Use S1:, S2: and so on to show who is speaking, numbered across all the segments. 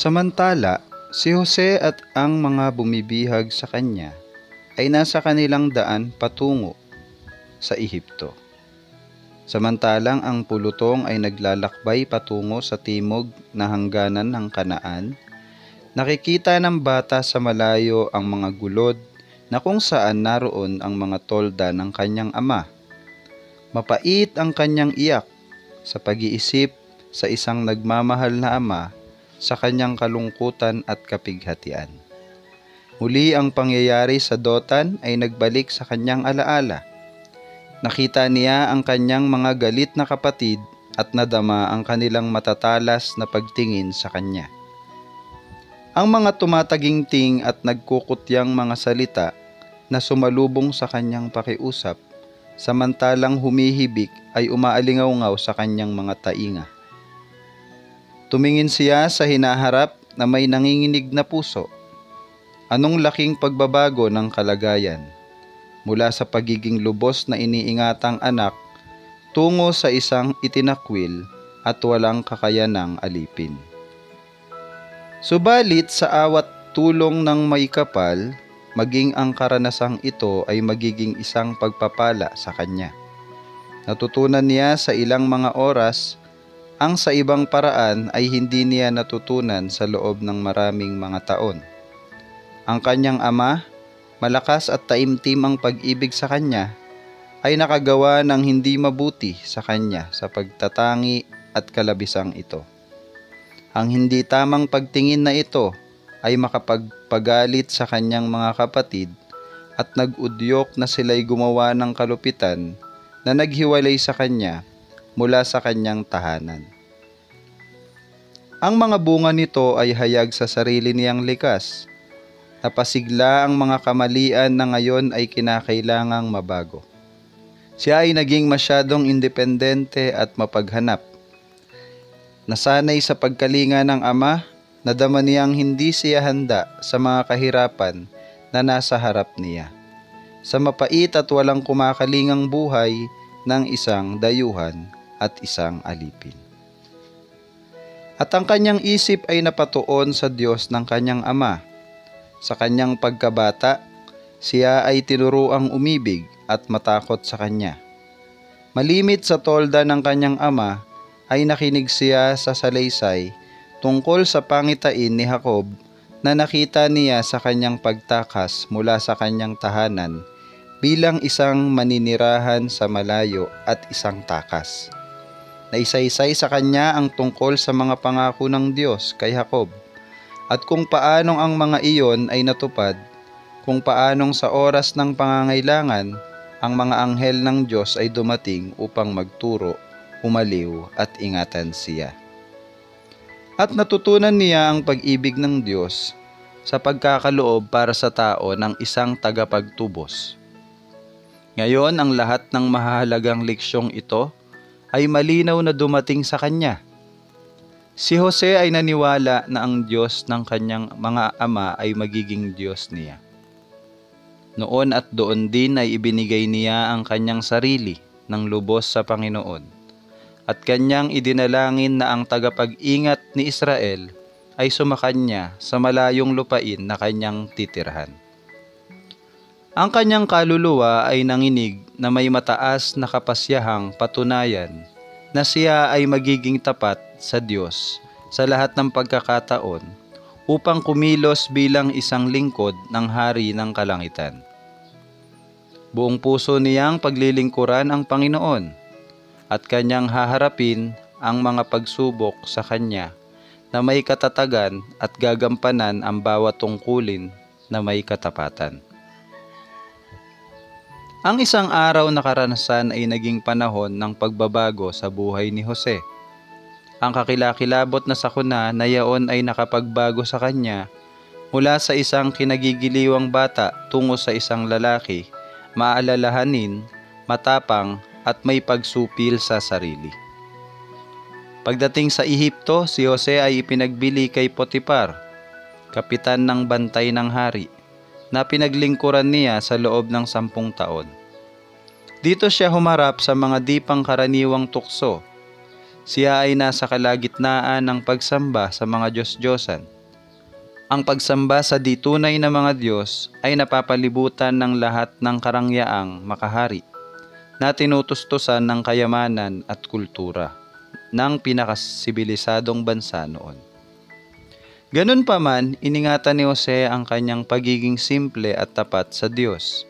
S1: Samantala, si Jose at ang mga bumibihag sa kanya ay nasa kanilang daan patungo sa Ehipto. Samantalang ang pulutong ay naglalakbay patungo sa timog na hangganan ng Kanaan, nakikita ng bata sa malayo ang mga gulod na kung saan naroon ang mga tolda ng kanyang ama. Mapait ang kanyang iyak sa pag-iisip sa isang nagmamahal na ama sa kanyang kalungkutan at kapighatian. Muli ang pangyayari sa Dotan ay nagbalik sa kanyang alaala. Nakita niya ang kanyang mga galit na kapatid at nadama ang kanilang matatalas na pagtingin sa kanya. Ang mga tumataginting at nagkukutyang mga salita na sumalubong sa kanyang pakiusap, samantalang humihibik ay umaalingaw-ngaw sa kanyang mga tainga. Tumingin siya sa hinaharap na may nanginginig na puso. Anong laking pagbabago ng kalagayan mula sa pagiging lubos na iniingatang anak tungo sa isang itinakwil at walang kakayanang alipin. Subalit sa awat tulong ng may kapal, maging ang karanasang ito ay magiging isang pagpapala sa kanya. Natutunan niya sa ilang mga oras ang sa ibang paraan ay hindi niya natutunan sa loob ng maraming mga taon. Ang kanyang ama, malakas at taimtim ang pag-ibig sa kanya, ay nakagawa ng hindi mabuti sa kanya sa pagtatangi at kalabisang ito. Ang hindi tamang pagtingin na ito ay makapagpagalit sa kanyang mga kapatid at nag-udyok na sila'y gumawa ng kalupitan na naghiwalay sa kanya mula sa kanyang tahanan. Ang mga bunga nito ay hayag sa sarili niyang likas. Napasigla ang mga kamalian na ngayon ay kinakailangang mabago. Siya ay naging masyadong independente at mapaghanap. Nasanay sa pagkalinga ng ama, nadama niyang hindi siya handa sa mga kahirapan na nasa harap niya. Sa mapait at walang kumakalingang buhay ng isang dayuhan at isang alipin. At ang kanyang isip ay napatuon sa Diyos ng kanyang ama. Sa kanyang pagkabata, siya ay tinuruang umibig at matakot sa kanya. Malimit sa tolda ng kanyang ama, ay nakinig siya sa salaysay tungkol sa pangitain ni Jacob na nakita niya sa kanyang pagtakas mula sa kanyang tahanan bilang isang maninirahan sa malayo at isang takas. Naisaysay sa kanya ang tungkol sa mga pangako ng Diyos kay Jacob at kung paanong ang mga iyon ay natupad, kung paanong sa oras ng pangangailangan, ang mga anghel ng Diyos ay dumating upang magturo, umaliw at ingatan siya. At natutunan niya ang pag-ibig ng Diyos sa pagkakaloob para sa tao ng isang tagapagtubos. Ngayon, ang lahat ng mahahalagang leksyong ito ay malinaw na dumating sa kanya. Si Jose ay naniwala na ang Diyos ng kanyang mga ama ay magiging Diyos niya. Noon at doon din ay ibinigay niya ang kanyang sarili ng lubos sa Panginoon at kanyang idinalangin na ang tagapag-ingat ni Israel ay sumakanya sa malayong lupain na kanyang titirhan. Ang kanyang kaluluwa ay nanginig na may mataas na kapasyahang patunayan na siya ay magiging tapat sa Diyos sa lahat ng pagkakataon upang kumilos bilang isang lingkod ng Hari ng Kalangitan. Buong puso niyang paglilingkuran ang Panginoon at kanyang haharapin ang mga pagsubok sa kanya na may katatagan at gagampanan ang bawat tungkulin na may katapatan. Ang isang araw na karanasan ay naging panahon ng pagbabago sa buhay ni Jose. Ang kakilakilabot na sakuna na yaon ay nakapagbago sa kanya mula sa isang kinagigiliwang bata tungo sa isang lalaki, maalalahanin, matapang at may pagsupil sa sarili. Pagdating sa Ehipto, si Jose ay ipinagbili kay Potifar, kapitan ng bantay ng hari, na pinaglingkuran niya sa loob ng 10 taon. Dito siya humarap sa mga di pangkaraniwang tukso. Siya ay nasa kalagitnaan ng pagsamba sa mga Diyos-Diyosan Ang pagsamba sa di-tunay na mga Diyos ay napapalibutan ng lahat ng karangyaang makahari na tinutustusan ng kayamanan at kultura ng pinakasibilisadong bansa noon. Ganun pa man, iningatan ni Jose ang kanyang pagiging simple at tapat sa Diyos.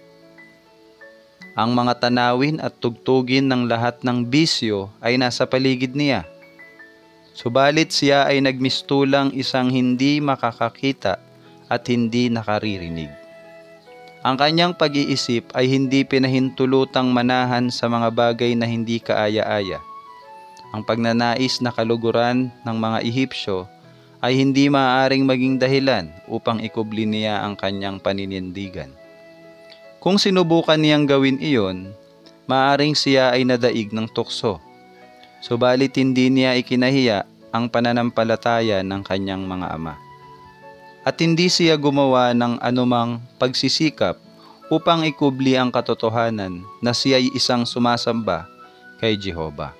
S1: Ang mga tanawin at tugtugin ng lahat ng bisyo ay nasa paligid niya. Subalit siya ay nagmistulang isang hindi makakakita at hindi nakaririnig. Ang kanyang pag-iisip ay hindi pinahintulutang manahan sa mga bagay na hindi kaaya-aya. Ang pagnanais na kaluguran ng mga Ehipsyo ay hindi maaaring maging dahilan upang ikubli niya ang kanyang paninindigan. Kung sinubukan niyang gawin iyon, maaaring siya ay nadaig ng tukso. Subalit hindi niya ikinahiya ang pananampalataya ng kanyang mga ama. At hindi siya gumawa ng anumang pagsisikap upang ikubli ang katotohanan na siya ay isang sumasamba kay Jehovah.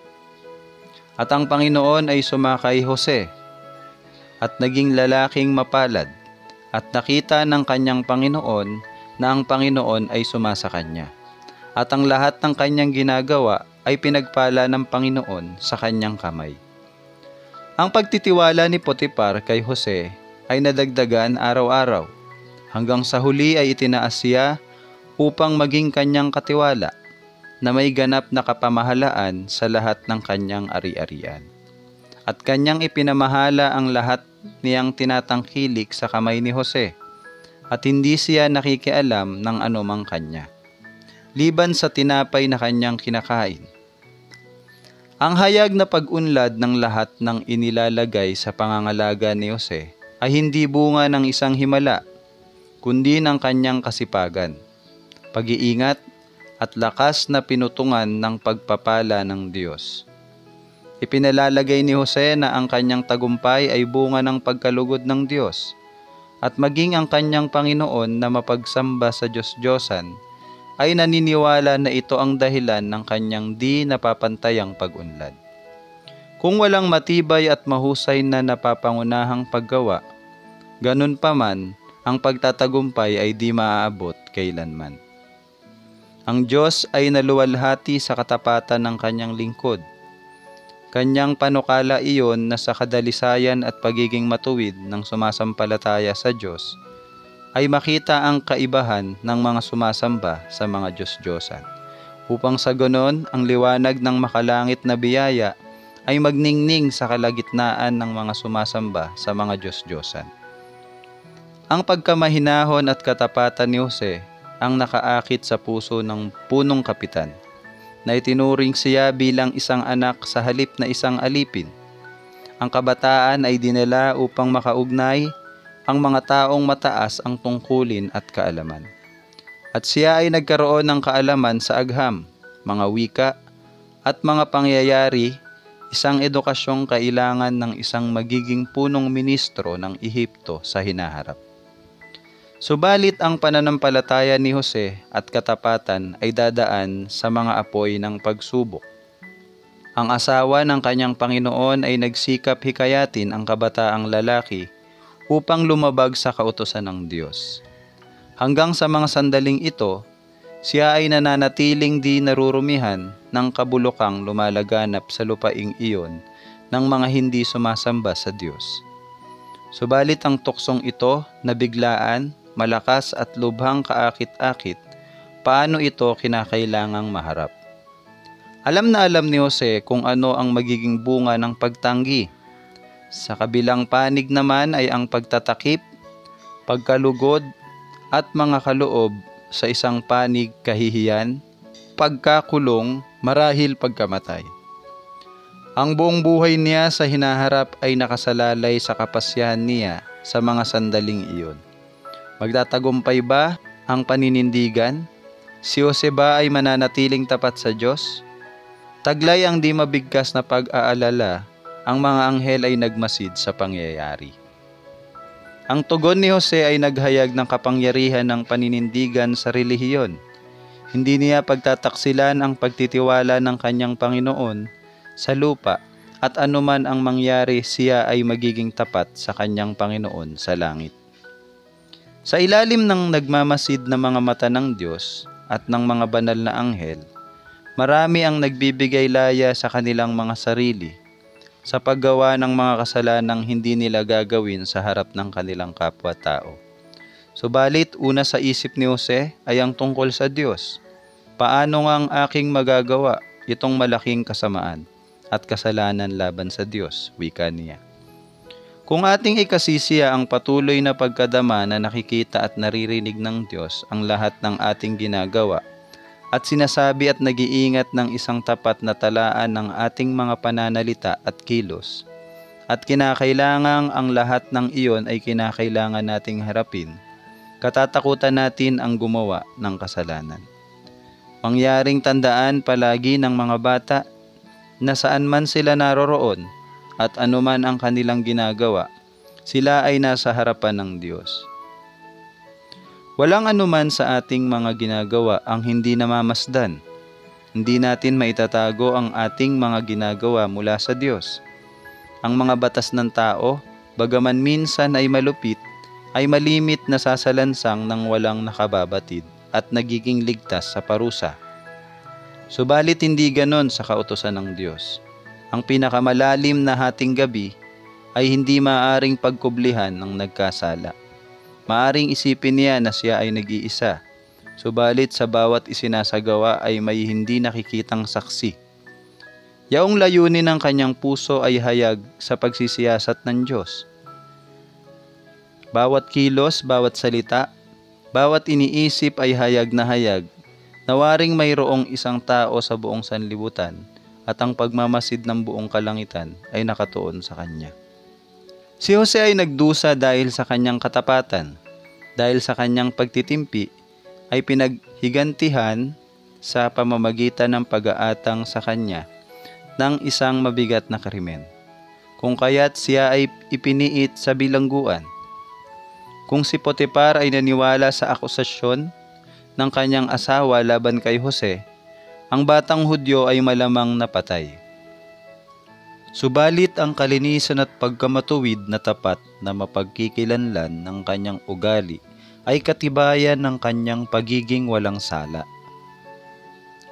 S1: At ang Panginoon ay sumakay Jose at naging lalaking mapalad at nakita ng kanyang Panginoon na ang Panginoon ay sumasa kanya. At ang lahat ng kanyang ginagawa ay pinagpala ng Panginoon sa kanyang kamay. Ang pagtitiwala ni Potifar kay Jose ay nadagdagan araw-araw, hanggang sa huli ay itinaas siya upang maging kanyang katiwala na may ganap na kapamahalaan sa lahat ng kanyang ari-arian. At kanyang ipinamahala ang lahat niyang tinatangkilik sa kamay ni Jose, at hindi siya nakikialam ng anumang kanya, liban sa tinapay na kanyang kinakain. Ang hayag na pag-unlad ng lahat ng inilalagay sa pangangalaga ni Jose ay hindi bunga ng isang himala, kundi ng kanyang kasipagan, pag-iingat at lakas na pinutungan ng pagpapala ng Diyos. Ipinalalagay ni Jose na ang kanyang tagumpay ay bunga ng pagkalugod ng Diyos, at maging ang kanyang Panginoon na mapagsamba sa Diyos-Diyosan ay naniniwala na ito ang dahilan ng kanyang di napapantayang pag-unlad. Kung walang matibay at mahusay na napapangunahang paggawa, ganun pa man, ang pagtatagumpay ay di maaabot kailanman. Ang Diyos ay naluwalhati sa katapatan ng kanyang lingkod. Kanyang panukala iyon na sa kadalisayan at pagiging matuwid ng sumasampalataya sa Diyos ay makita ang kaibahan ng mga sumasamba sa mga Diyos-Diyosan, upang sa ganon ang liwanag ng makalangit na biyaya ay magningning sa kalagitnaan ng mga sumasamba sa mga Diyos-Diyosan. Ang pagkamahinahon at katapatan ni Jose ang nakaakit sa puso ng punong kapitan, na itinuring siya bilang isang anak sa halip na isang alipin. Ang kabataan ay dinala upang makaugnay ang mga taong mataas ang tungkulin at kaalaman. At siya ay nagkaroon ng kaalaman sa agham, mga wika, at mga pangyayari, isang edukasyong kailangan ng isang magiging punong ministro ng Ehipto sa hinaharap. Subalit ang pananampalataya ni Jose at katapatan ay dadaan sa mga apoy ng pagsubok. Ang asawa ng kanyang Panginoon ay nagsikap hikayatin ang kabataang lalaki upang lumabag sa kautusan ng Diyos. Hanggang sa mga sandaling ito, siya ay nananatiling di narurumihan ng kabulukang lumalaganap sa lupaing iyon ng mga hindi sumasamba sa Diyos. Subalit ang tuksong ito na biglaan, malakas at lubhang kaakit-akit, paano ito kinakailangang maharap? Alam na alam ni Jose kung ano ang magiging bunga ng pagtanggi. Sa kabilang panig naman ay ang pagtatakip, pagkalugod, at mga kaloob sa isang panig kahihiyan, pagkakulong, marahil pagkamatay. Ang buong buhay niya sa hinaharap ay nakasalalay sa kapasyahan niya sa mga sandaling iyon. Magtatagumpay ba ang paninindigan? Si Jose ba ay mananatiling tapat sa Diyos? Taglay ang di mabigkas na pag-aalala, ang mga anghel ay nagmasid sa pangyayari. Ang tugon ni Jose ay naghayag ng kapangyarihan ng paninindigan sa relihiyon. Hindi niya pagtataksilan ang pagtitiwala ng kanyang Panginoon sa lupa, at anuman ang mangyari, siya ay magiging tapat sa kanyang Panginoon sa langit. Sa ilalim ng nagmamasid na mga mata ng Diyos at ng mga banal na anghel, marami ang nagbibigay laya sa kanilang mga sarili sa paggawa ng mga kasalanang hindi nila gagawin sa harap ng kanilang kapwa-tao. Subalit, una sa isip ni Jose ay ang tungkol sa Diyos. Paano nga ang aking magagawa itong malaking kasamaan at kasalanan laban sa Diyos, wika niya. Kung ating ikasisiya ang patuloy na pagkadama na nakikita at naririnig ng Diyos ang lahat ng ating ginagawa at sinasabi at nag-iingat ng isang tapat na talaan ng ating mga pananalita at kilos, at kinakailangang ang lahat ng iyon ay kinakailangan nating harapin, katatakutan natin ang gumawa ng kasalanan. Mangyaring tandaan palagi ng mga bata na saan man sila naroroon at anuman ang kanilang ginagawa, sila ay nasa harapan ng Diyos. Walang anuman sa ating mga ginagawa ang hindi namamasdan. Hindi natin maitatago ang ating mga ginagawa mula sa Diyos. Ang mga batas ng tao, bagaman minsan ay malupit, ay malimit na sasalansang ng walang nakababatid at nagiging ligtas sa parusa. Subalit hindi ganon sa kautusan ng Diyos. Ang pinakamalalim na hating gabi ay hindi maaaring pagkublihan ng nagkasala. Maaring isipin niya na siya ay nag-iisa, subalit sa bawat isinasagawa ay may hindi nakikitang saksi. Yaong layunin ng kanyang puso ay hayag sa pagsisiyasat ng Diyos. Bawat kilos, bawat salita, bawat iniisip ay hayag na nawaring mayroong isang tao sa buong sanlibutan at ang pagmamasid ng buong kalangitan ay nakatuon sa kanya. Si Jose ay nagdusa dahil sa kanyang katapatan, dahil sa kanyang pagtitimpi ay pinaghigantihan sa pamamagitan ng pag-aatang sa kanya ng isang mabigat na krimen, kung kaya't siya ay ipiniit sa bilangguan. Kung si Potiphar ay naniwala sa akusasyon ng kanyang asawa laban kay Jose, ang batang Hudyo ay malamang napatay. Subalit ang kalinisan at pagkamatuwid na tapat na mapagkikilanlan ng kanyang ugali ay katibayan ng kanyang pagiging walang sala.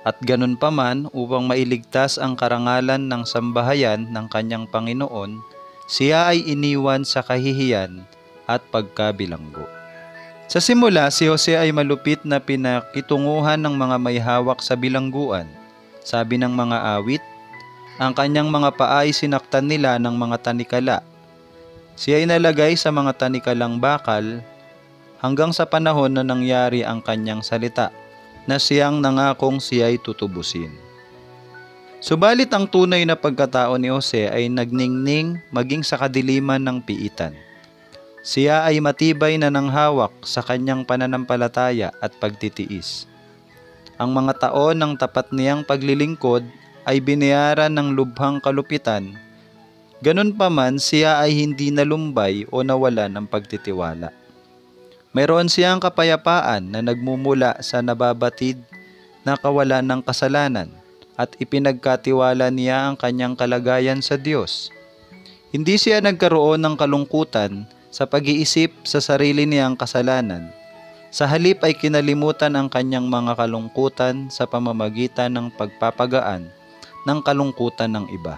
S1: At ganun pa man, upang mailigtas ang karangalan ng sambahayan ng kanyang Panginoon, siya ay iniwan sa kahihiyan at pagkabilanggo. Sa simula, si Jose ay malupit na pinakitunguhan ng mga may hawak sa bilangguan. Sabi ng mga awit, ang kanyang mga paa ay sinaktan nila ng mga tanikala. Siya ay nalagay sa mga tanikalang bakal hanggang sa panahon na nangyari ang kanyang salita, na siyang nangakong siya ay tutubusin. Subalit ang tunay na pagkatao ni Jose ay nagningning maging sa kadiliman ng piitan. Siya ay matibay na nanghawak sa kanyang pananampalataya at pagtitiis. Ang mga taon ng tapat niyang paglilingkod ay binayaran ng lubhang kalupitan. Ganun pa man, siya ay hindi nalumbay o nawala ng pagtitiwala. Mayroon siyang kapayapaan na nagmumula sa nababatid na kawalan ng kasalanan at ipinagkatiwala niya ang kanyang kalagayan sa Diyos. Hindi siya nagkaroon ng kalungkutan sa pag-iisip sa sarili niyang kasalanan. Sa halip ay kinalimutan ang kanyang mga kalungkutan sa pamamagitan ng pagpapagaan ng kalungkutan ng iba.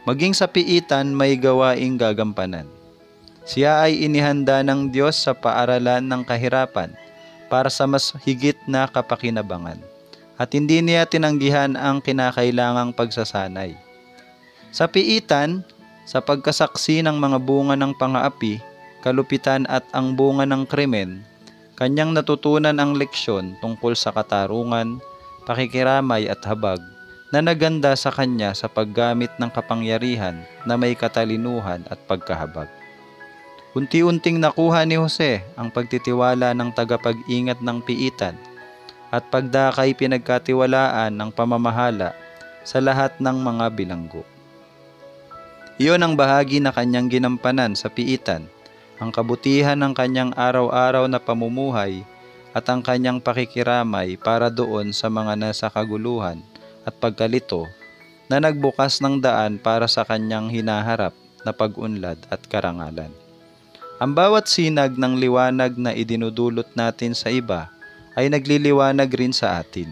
S1: Maging sa piitan may gawaing gagampanan. Siya ay inihanda ng Diyos sa paaralan ng kahirapan para sa mas higit na kapakinabangan, at hindi niya tinanggihan ang kinakailangang pagsasanay. Sa piitan, sa pagkasaksi ng mga bunga ng pang-aapi, kalupitan at ang bunga ng krimen, kanyang natutunan ang leksyon tungkol sa katarungan, pakikiramay at habag na naganda sa kanya sa paggamit ng kapangyarihan na may katalinuhan at pagkahabag. Unti-unting nakuha ni Jose ang pagtitiwala ng tagapag-ingat ng piitan at pagdakay pinagkatiwalaan ng pamamahala sa lahat ng mga bilanggo. Iyon ang bahagi na kanyang ginampanan sa piitan, ang kabutihan ng kanyang araw-araw na pamumuhay at ang kanyang pakikiramay para doon sa mga nasa kaguluhan at pagkalito na nagbukas ng daan para sa kanyang hinaharap na pag-unlad at karangalan. Ang bawat sinag ng liwanag na idinudulot natin sa iba ay nagliliwanag rin sa atin.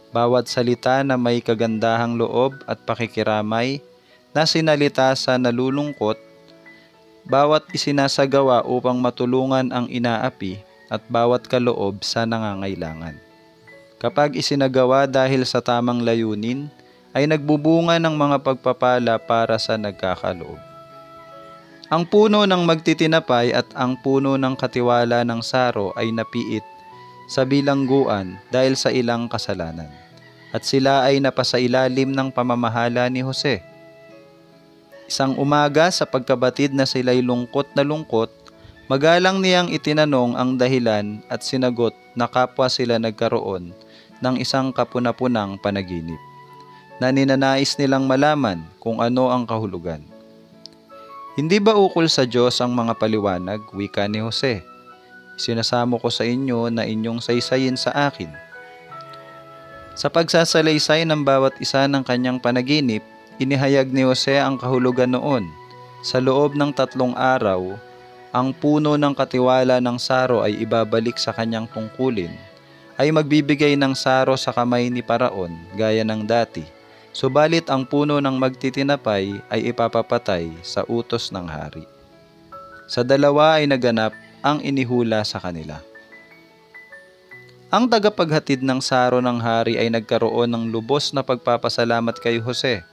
S1: Bawat salita na may kagandahang loob at pakikiramay na sinalita sa nalulungkot, bawat isinasagawa upang matulungan ang inaapi at bawat kaloob sa nangangailangan. Kapag isinagawa dahil sa tamang layunin, ay nagbubunga ng mga pagpapala para sa nagkakaloob. Ang puno ng magtitinapay at ang puno ng katiwala ng saro ay napiit sa bilangguan dahil sa ilang kasalanan, at sila ay napasailalim ng pamamahala ni Jose. Isang umaga sa pagkabatid na sila'y lungkot na lungkot, magalang niyang itinanong ang dahilan at sinagot na kapwa sila nagkaroon ng isang kapuna-punang panaginip, na ninanais nilang malaman kung ano ang kahulugan. Hindi ba ukol sa Diyos ang mga paliwanag, wika ni Jose? Sinasamo ko sa inyo na inyong saysayin sa akin. Sa pagsasalaysay ng bawat isa ng kanyang panaginip, inihayag ni Jose ang kahulugan noon. Sa loob ng 3 araw, ang puno ng katiwala ng saro ay ibabalik sa kanyang tungkulin, ay magbibigay ng saro sa kamay ni Paraon gaya ng dati. Subalit ang puno ng magtitinapay ay ipapapatay sa utos ng hari. Sa dalawa ay naganap ang inihula sa kanila. Ang tagapaghatid ng saro ng hari ay nagkaroon ng lubos na pagpapasalamat kay Jose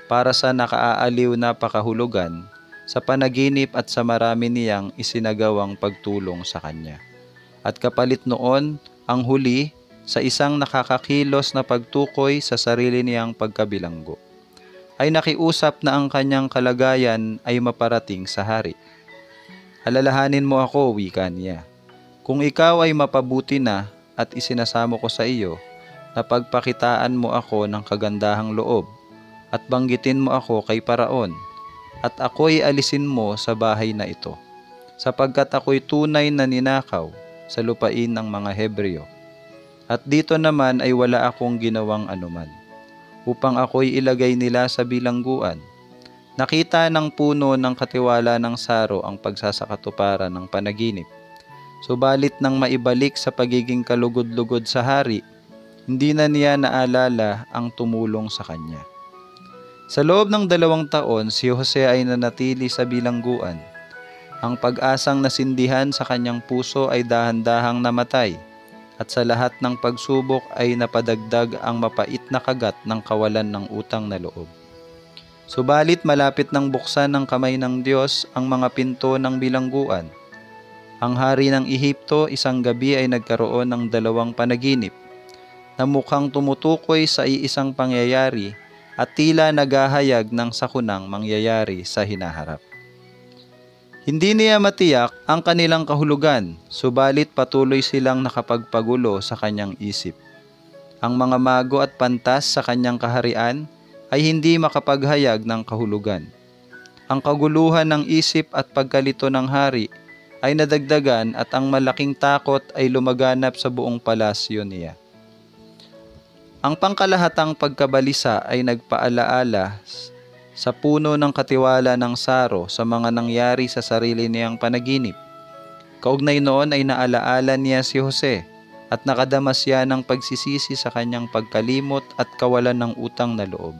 S1: para sa nakaaaliw na pakahulugan sa panaginip at sa marami niyang isinagawang pagtulong sa kanya. At kapalit noon, ang huli, sa isang nakakakilos na pagtukoy sa sarili niyang pagkabilanggo, ay nakiusap na ang kanyang kalagayan ay maparating sa hari. Alalahanin mo ako, wika niya. Kung ikaw ay mapabuti na at isinasamo ko sa iyo, na pagpakitaan mo ako ng kagandahang loob at banggitin mo ako kay Paraon, at ako'y alisin mo sa bahay na ito, sapagkat ako'y tunay na ninakaw sa lupain ng mga Hebreo. At dito naman ay wala akong ginawang anuman, upang ako'y ilagay nila sa bilangguan. Nakita ng puno ng katiwala ng saro ang pagsasakatuparan ng panaginip. Subalit nang maibalik sa pagiging kalugod-lugod sa hari, hindi na niya naalala ang tumulong sa kanya. Sa loob ng 2 taon, si Jose ay nanatili sa bilangguan. Ang pag-asang nasindihan sa kanyang puso ay dahan-dahang namatay, at sa lahat ng pagsubok ay napadagdag ang mapait na kagat ng kawalan ng utang na loob. Subalit malapit nang buksan ng kamay ng Diyos ang mga pinto ng bilangguan. Ang hari ng Ehipto isang gabi ay nagkaroon ng 2 panaginip na mukhang tumutukoy sa iisang pangyayari at tila naghahayag ng sakunang mangyayari sa hinaharap. Hindi niya matiyak ang kanilang kahulugan, subalit patuloy silang nakapagpagulo sa kanyang isip. Ang mga mago at pantas sa kanyang kaharian ay hindi makapaghayag ng kahulugan. Ang kaguluhan ng isip at pagkalito ng hari ay nadagdagan at ang malaking takot ay lumaganap sa buong palasyo niya. Ang pangkalahatang pagkabalisa ay nagpaalaala sa puno ng katiwala ng saro sa mga nangyari sa sarili niyang panaginip. Kaugnay noon ay naalaala niya si Jose at nakadama siya ng pagsisisi sa kanyang pagkalimot at kawalan ng utang na loob.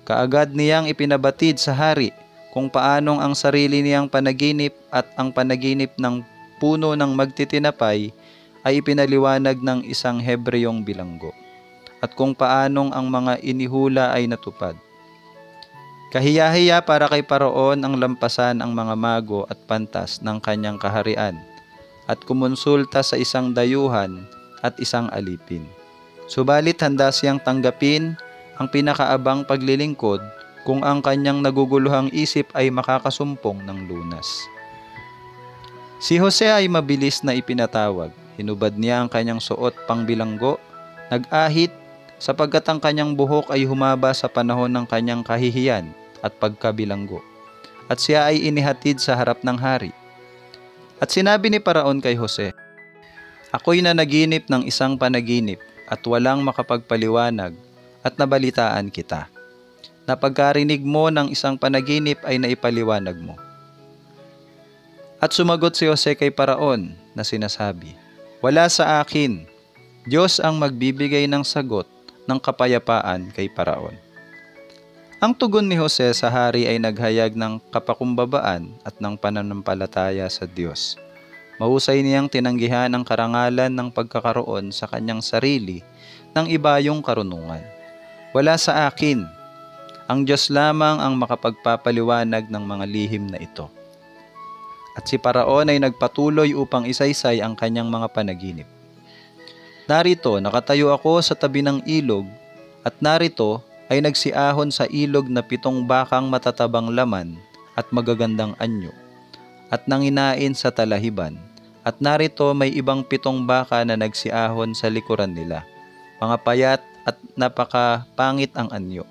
S1: Kaagad niyang ipinabatid sa hari kung paanong ang sarili niyang panaginip at ang panaginip ng puno ng magtitinapay ay ipinaliwanag ng isang Hebreyong bilanggo, at kung paanong ang mga inihula ay natupad. Kahiya-hiya para kay Paraon ang lampasan ang mga mago at pantas ng kanyang kaharian at kumonsulta sa isang dayuhan at isang alipin. Subalit handa siyang tanggapin ang pinakaabang paglilingkod kung ang kanyang naguguluhang isip ay makakasumpong ng lunas. Si Jose ay mabilis na ipinatawag. Hinubad niya ang kanyang suot pangbilanggo, nag-ahit sapagkat ang kanyang buhok ay humaba sa panahon ng kanyang kahihiyan at pagkabilanggo, at siya ay inihatid sa harap ng hari. At sinabi ni Paraon kay Jose, "Ako'y nanaginip ng isang panaginip at walang makapagpaliwanag at nabalitaan kita. Na pagkarinig mo ng isang panaginip ay naipaliwanag mo." At sumagot si Jose kay Paraon na sinasabi, "Wala sa akin, Diyos ang magbibigay ng sagot ng kapayapaan kay Paraon." Ang tugon ni Jose sa hari ay naghayag ng kapakumbabaan at ng pananampalataya sa Diyos. Mahusay niyang tinanggihan ang karangalan ng pagkakaroon sa kanyang sarili ng ibayong karunungan. "Wala sa akin, ang Diyos lamang ang makapagpapaliwanag ng mga lihim na ito." At si Paraon ay nagpatuloy upang isaysay ang kanyang mga panaginip. "Narito, nakatayo ako sa tabi ng ilog, at narito ay nagsiahon sa ilog na 7 bakang matatabang laman at magagandang anyo, at nanginain sa talahiban. At narito may ibang 7 baka na nagsiahon sa likuran nila, mga payat at napakapangit ang anyo,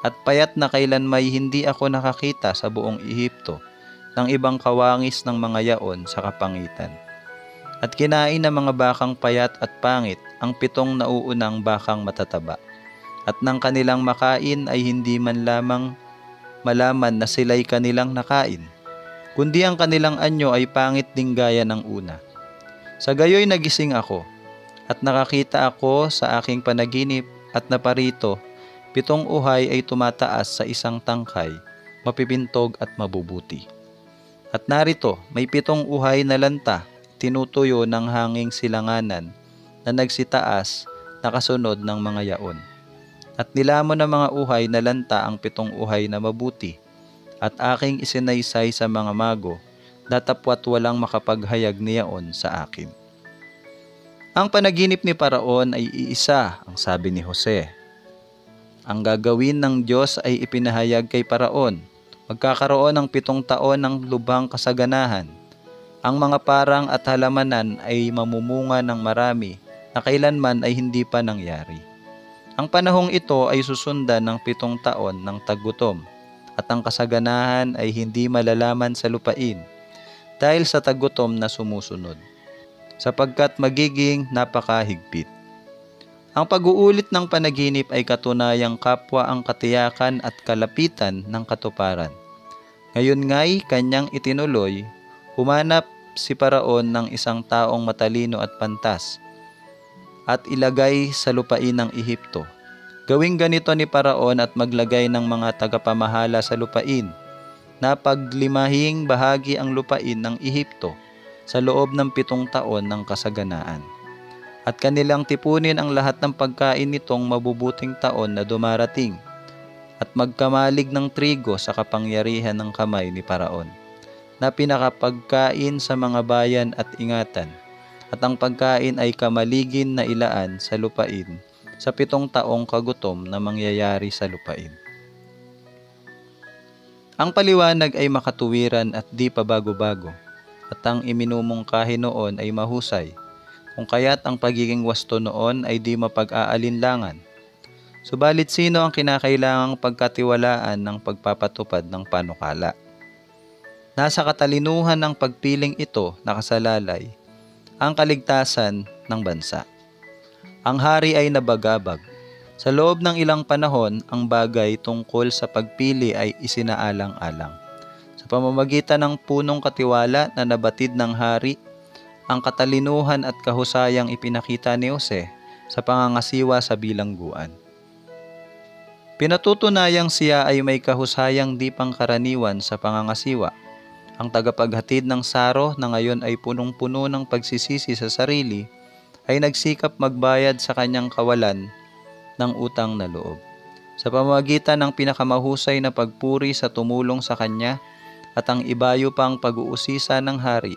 S1: at payat na kailan may hindi ako nakakita sa buong Ehipto ng ibang kawangis ng mga yaon sa kapangitan. At kinain ng mga bakang payat at pangit ang 7 nauunang bakang matataba. At nang kanilang makain ay hindi man lamang malaman na sila'y kanilang nakain, kundi ang kanilang anyo ay pangit ding gaya ng una. Sa gayoy nagising ako, at nakakita ako sa aking panaginip at naparito, 7 uhay ay tumataas sa isang tangkay, mapipintog at mabubuti. At narito, may 7 uhay na lanta, tinutuyo ng hanging silanganan, na nagsitaas, nakasunod ng mga yaon. At nilamon ng mga uhay na lanta ang 7 uhay na mabuti, at aking isinaysay sa mga mago, datapwat walang makapaghayag niyaon sa akin." Ang panaginip ni Paraon ay iisa, ang sabi ni Jose. Ang gagawin ng Diyos ay ipinahayag kay Paraon. Magkakaroon ng 7 taon ng lubhang kasaganahan. Ang mga parang at halamanan ay mamumunga ng marami na kailanman ay hindi pa nangyari. Ang panahong ito ay susundan ng 7 taon ng taggutom, at ang kasaganahan ay hindi malalaman sa lupain dahil sa taggutom na sumusunod, sapagkat magiging napakahigpit. Ang pag-uulit ng panaginip ay katunayang kapwa ang katiyakan at kalapitan ng katuparan. Ngayon nga'y kanyang itinuloy, humanap si Paraon ng isang taong matalino at pantas, at ilagay sa lupain ng Ehipto. Gawing ganito ni Paraon at maglagay ng mga tagapamahala sa lupain, na paglimahing bahagi ang lupain ng Ehipto sa loob ng 7 taon ng kasaganaan. At kanilang tipunin ang lahat ng pagkain nitong mabubuting taon na dumarating, at magkamalig ng trigo sa kapangyarihan ng kamay ni Paraon, na pinakapagkain sa mga bayan at ingatan, at ang pagkain ay kamaligin na ilaan sa lupain sa 7 taong kagutom na mangyayari sa lupain. Ang paliwanag ay makatuwiran at di pa bago-bago, at ang iminumungkahi noon ay mahusay, kung kaya't ang pagiging wasto noon ay di mapag-aalinlangan. Subalit sino ang kinakailangang pagkatiwalaan ng pagpapatupad ng panukala? Nasa katalinuhan ng pagpiling ito nakasalalay ang kaligtasan ng bansa. Ang hari ay nabagabag. Sa loob ng ilang panahon, ang bagay tungkol sa pagpili ay isinaalang-alang. Sa pamamagitan ng punong katiwala na nabatid ng hari, ang katalinuhan at kahusayang ipinakita ni Jose sa pangangasiwa sa bilangguan. Pinatutunayang siya ay may kahusayang di pangkaraniwan sa pangangasiwa. Ang tagapaghatid ng saro na ngayon ay punong-puno ng pagsisisi sa sarili, ay nagsikap magbayad sa kanyang kawalan ng utang na loob. Sa pamamagitan ng pinakamahusay na pagpuri sa tumulong sa kanya at ang ibayo pang pag-uusisa ng hari,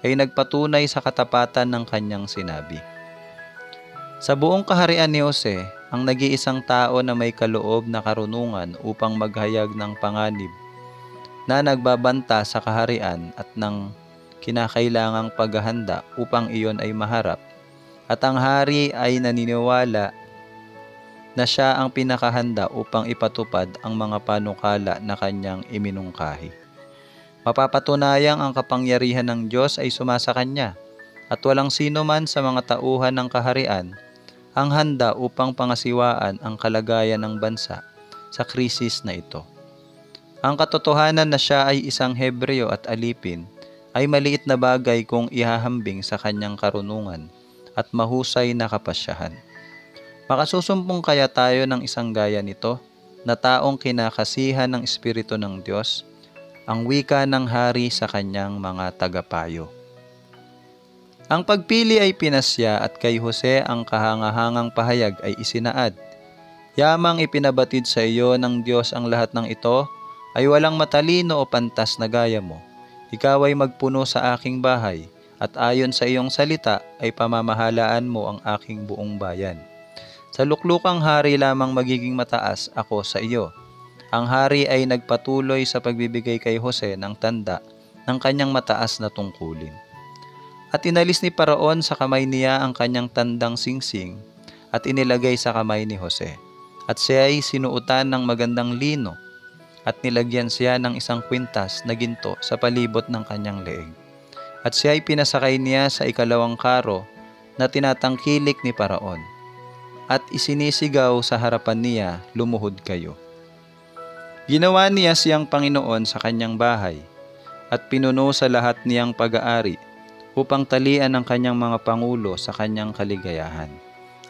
S1: ay nagpatunay sa katapatan ng kanyang sinabi. Sa buong kaharian ni Jose, ang nag-iisang tao na may kaloob na karunungan upang maghayag ng panganib na nagbabanta sa kaharian at ng kinakailangang paghahanda upang iyon ay maharap, at ang hari ay naniniwala na siya ang pinakahanda upang ipatupad ang mga panukala na kanyang iminungkahi. Mapapatunayang ang kapangyarihan ng Diyos ay sumasa kanya, at walang sino man sa mga tauhan ng kaharian ang handa upang pangasiwaan ang kalagayan ng bansa sa krisis na ito. Ang katotohanan na siya ay isang Hebreo at alipin ay maliit na bagay kung ihahambing sa kanyang karunungan at mahusay na kapasyahan. Makasusumpong kaya tayo ng isang gaya nito, na taong kinakasihan ng Espiritu ng Diyos, ang wika ng hari sa kanyang mga tagapayo. Ang pagpili ay pinasya at kay Jose ang kahangahangang pahayag ay isinaad. Yamang ipinabatid sa iyo ng Diyos ang lahat ng ito, ay walang matalino o pantas na gaya mo. Ikaw ay magpuno sa aking bahay, at ayon sa iyong salita ay pamamahalaan mo ang aking buong bayan. Sa luklukang hari lamang magiging mataas ako sa iyo. Ang hari ay nagpatuloy sa pagbibigay kay Jose ng tanda ng kanyang mataas na tungkulin. At inalis ni Paraon sa kamay niya ang kanyang tandang singsing at inilagay sa kamay ni Jose. At siya ay sinuotan ng magandang lino at nilagyan siya ng isang kwintas na ginto sa palibot ng kanyang leeg. At siya ay pinasakay niya sa ikalawang karo na tinatangkilik ni Paraon. At isinisigaw sa harapan niya, lumuhod kayo. Ginawa niya siyang Panginoon sa kanyang bahay at pinuno sa lahat niyang pag-aari upang talian ang kanyang mga pangulo sa kanyang kaligayahan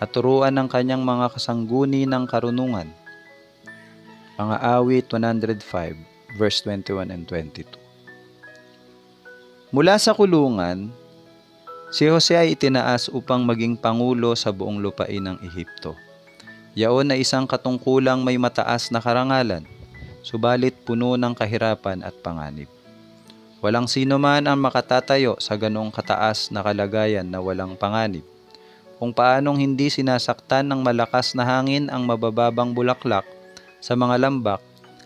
S1: at turuan ang kanyang mga kasangguni ng karunungan. Mga awit 105 verse 21 and 22. Mula sa kulungan, si Jose ay itinaas upang maging pangulo sa buong lupain ng Ehipto. Yaon na isang katungkulang may mataas na karangalan, subalit puno ng kahirapan at panganib. Walang sino man ang makatatayo sa ganong kataas na kalagayan na walang panganib. Kung paanong hindi sinasaktan ng malakas na hangin ang mabababang bulaklak sa mga lambak,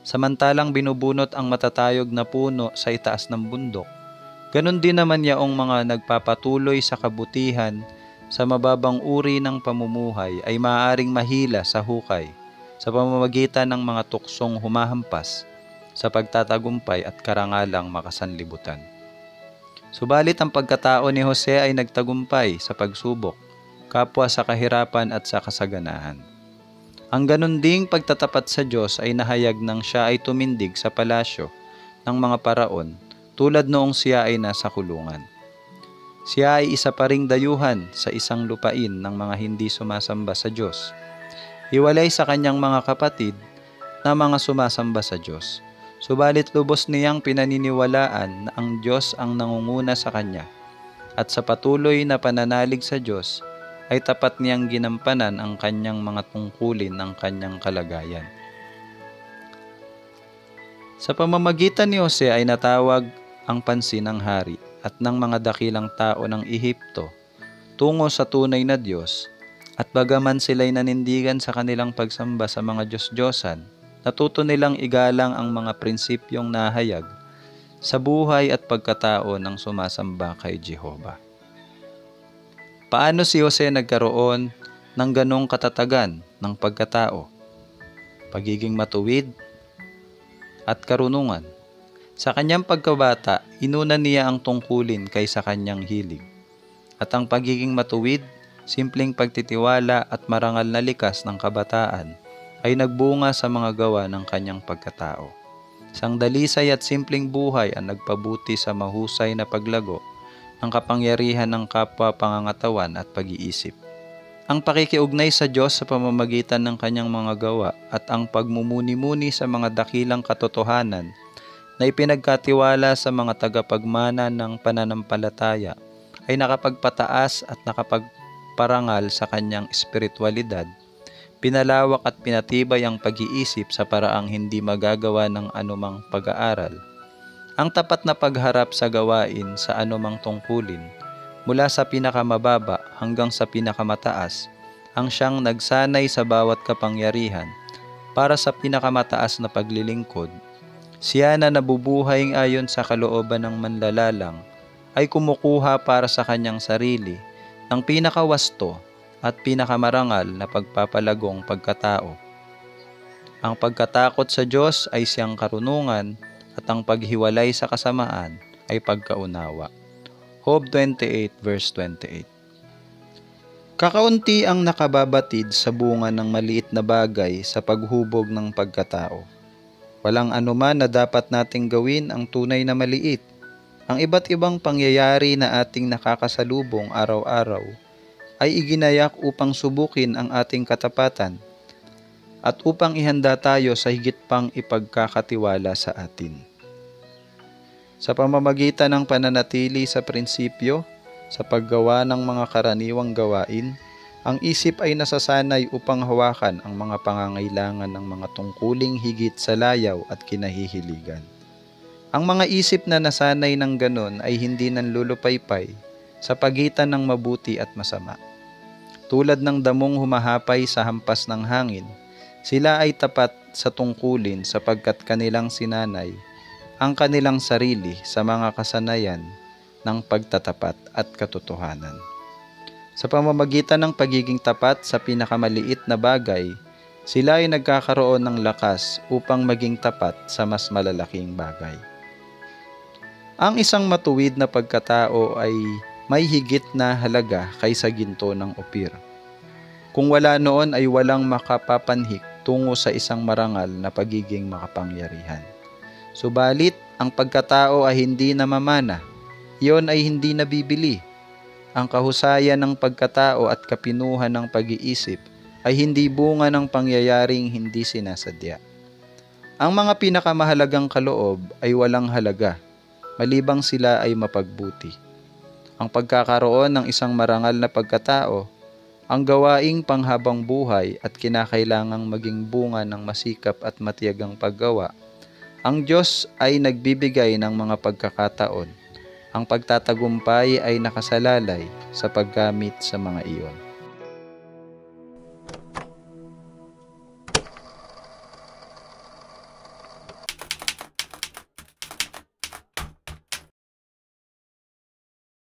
S1: samantalang binubunot ang matatayog na puno sa itaas ng bundok. Ganon din naman yaong mga nagpapatuloy sa kabutihan sa mababang uri ng pamumuhay ay maaaring mahila sa hukay sa pamamagitan ng mga tuksong humahampas sa pagtatagumpay at karangalang makasanlibutan. Subalit ang pagkatao ni Jose ay nagtagumpay sa pagsubok, kapwa sa kahirapan at sa kasaganahan. Ang ganon ding pagtatapat sa Diyos ay nahayag nang siya ay tumindig sa palasyo ng mga paraon tulad noong siya ay nasa kulungan. Siya ay isa pa ring dayuhan sa isang lupain ng mga hindi sumasamba sa Diyos. Hiwalay sa kanyang mga kapatid na mga sumasamba sa Diyos. Subalit lubos niyang pinaniniwalaan na ang Diyos ang nangunguna sa kanya. At sa patuloy na pananalig sa Diyos, ay tapat niyang ginampanan ang kanyang mga tungkulin ng kanyang kalagayan. Sa pamamagitan ni Jose ay natawag ang pansin ng hari at ng mga dakilang tao ng Ehipto tungo sa tunay na Diyos, at bagaman sila'y nanindigan sa kanilang pagsamba sa mga Diyos-Diyosan, natuto nilang igalang ang mga prinsipyong nahayag sa buhay at pagkatao ng sumasamba kay Jehovah. Paano si Jose nagkaroon ng ganong katatagan ng pagkatao, pagiging matuwid at karunungan? Sa kanyang pagkabata, inuna niya ang tungkulin kaysa kanyang hilig. At ang pagiging matuwid, simpleng pagtitiwala at marangal na likas ng kabataan ay nagbunga sa mga gawa ng kanyang pagkatao. Sang dalisay at simpleng buhay ang nagpabuti sa mahusay na paglago ng kapangyarihan ng kapwa pangangatawan at pag-iisip. Ang pakikiugnay sa Diyos sa pamamagitan ng kanyang mga gawa at ang pagmumuni-muni sa mga dakilang katotohanan na ipinagkatiwala sa mga tagapagmana ng pananampalataya ay nakapagpataas at nakapagparangal sa kanyang espiritualidad, pinalawak at pinatibay ang pag-iisip sa paraang hindi magagawa ng anumang pag-aaral. Ang tapat na pagharap sa gawain sa anumang tungkulin, mula sa pinakamababa hanggang sa pinakamataas, ang siyang nagsanay sa bawat kapangyarihan para sa pinakamataas na paglilingkod. Siya na nabubuhay ayon sa kalooban ng manlalalang ay kumukuha para sa kanyang sarili ng pinakawasto at pinakamarangal na pagpapalagong pagkatao. Ang pagkatakot sa Diyos ay siyang karunungan at ang paghiwalay sa kasamaan ay pagkaunawa. Job 28 verse 28. Kakaunti ang nakababatid sa bunga ng maliit na bagay sa paghubog ng pagkatao. Walang anuman na dapat nating gawin ang tunay na maliit Ang iba't ibang pangyayari na ating nakakasalubong araw-araw ay iginayak upang subukin ang ating katapatan at upang ihanda tayo sa higit pang ipagkakatiwala sa atin. Sa pamamagitan ng pananatili sa prinsipyo, sa paggawa ng mga karaniwang gawain, ang isip ay nasasanay upang hawakan ang mga pangangailangan ng mga tungkuling higit sa layaw at kinahihiligan. Ang mga isip na nasanay ng ganon ay hindi nanlulupaypay sa pagitan ng mabuti at masama. Tulad ng damong humahapay sa hampas ng hangin, sila ay tapat sa tungkulin sapagkat kanilang sinanay ang kanilang sarili sa mga kasanayan ng pagtatapat at katotohanan. Sa pamamagitan ng pagiging tapat sa pinakamaliit na bagay, sila ay nagkakaroon ng lakas upang maging tapat sa mas malalaking bagay. Ang isang matuwid na pagkatao ay may higit na halaga kaysa ginto ng Opir. Kung wala noon ay walang makapapanhik tungo sa isang marangal na pagiging makapangyarihan. Subalit, ang pagkatao ay hindi namamana. Iyon ay hindi nabibili. Ang kahusayan ng pagkatao at kapinuhan ng pag-iisip ay hindi bunga ng pangyayaring hindi sinasadya. Ang mga pinakamahalagang kaloob ay walang halaga, malibang sila ay mapagbuti. Ang pagkakaroon ng isang marangal na pagkatao, ang gawaing panghabang buhay at kinakailangang maging bunga ng masikap at matiyagang paggawa, ang Diyos ay nagbibigay ng mga pagkakataon. Ang pagtatagumpay ay nakasalalay sa paggamit sa mga iyon.